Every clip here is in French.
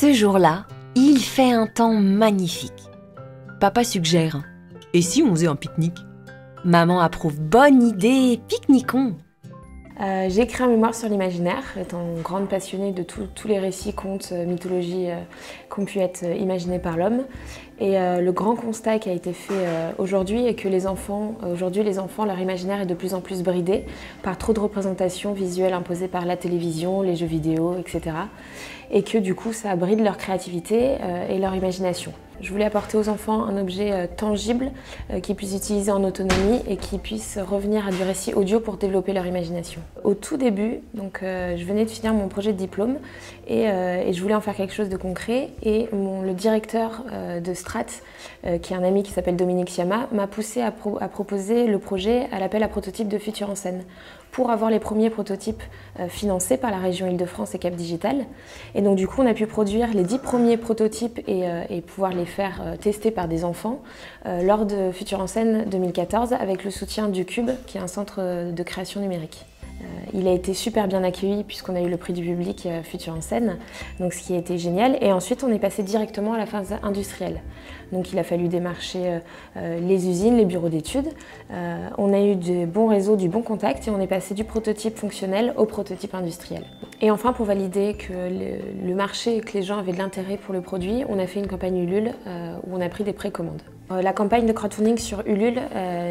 Ce jour-là, il fait un temps magnifique. Papa suggère « Et si on faisait un pique-nique ?» Maman approuve « Bonne idée, pique-niquons !» J'ai écrit un mémoire sur l'imaginaire, étant grande passionnée de tous les récits, contes, mythologies qui ont pu être imaginés par l'homme. Et le grand constat qui a été fait aujourd'hui est que aujourd'hui les enfants, leur imaginaire est de plus en plus bridé par trop de représentations visuelles imposées par la télévision, les jeux vidéo, etc. Et que du coup ça bride leur créativité et leur imagination. Je voulais apporter aux enfants un objet tangible qu'ils puissent utiliser en autonomie et qui puissent revenir à du récit audio pour développer leur imagination. Au tout début, donc, je venais de finir mon projet de diplôme et je voulais en faire quelque chose de concret. Et le directeur de Strat, qui est un ami qui s'appelle Dominique Siama, m'a poussé à proposer le projet à l'appel à prototypes de Futur en scène pour avoir les premiers prototypes financés par la région Île-de-France et Cap Digital. Et donc du coup, on a pu produire les 10 premiers prototypes et pouvoir les faire tester par des enfants lors de Futur en scène 2014 avec le soutien du Cube, qui est un centre de création numérique. Il a été super bien accueilli puisqu'on a eu le prix du public Futur en scène, donc ce qui a été génial. Et ensuite, on est passé directement à la phase industrielle. Donc il a fallu démarcher les usines, les bureaux d'études. On a eu de bons réseaux, du bon contact et on est passé du prototype fonctionnel au prototype industriel. Et enfin, pour valider que le marché et que les gens avaient de l'intérêt pour le produit, on a fait une campagne Ulule où on a pris des précommandes. La campagne de crowdfunding sur Ulule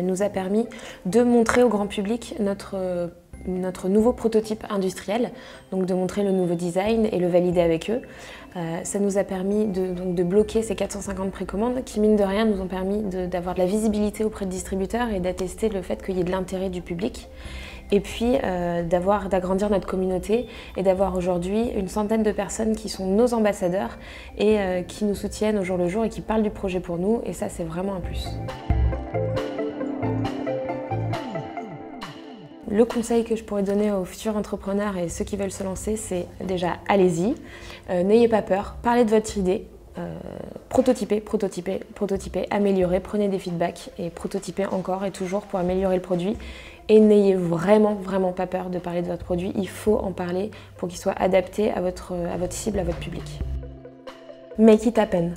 nous a permis de montrer au grand public notre nouveau prototype industriel, donc de montrer le nouveau design et le valider avec eux. Ça nous a permis de bloquer ces 450 précommandes qui, mine de rien, nous ont permis d'avoir de la visibilité auprès de distributeurs et d'attester le fait qu'il y ait de l'intérêt du public. Et puis d'agrandir notre communauté et d'avoir aujourd'hui une centaine de personnes qui sont nos ambassadeurs et qui nous soutiennent au jour le jour et qui parlent du projet pour nous. Et ça, c'est vraiment un plus. Le conseil que je pourrais donner aux futurs entrepreneurs et ceux qui veulent se lancer, c'est déjà allez-y, n'ayez pas peur, parlez de votre idée, prototypez, améliorez, prenez des feedbacks et prototypez encore et toujours pour améliorer le produit. Et n'ayez vraiment pas peur de parler de votre produit, il faut en parler pour qu'il soit adapté à votre cible, à votre public. Make it happen.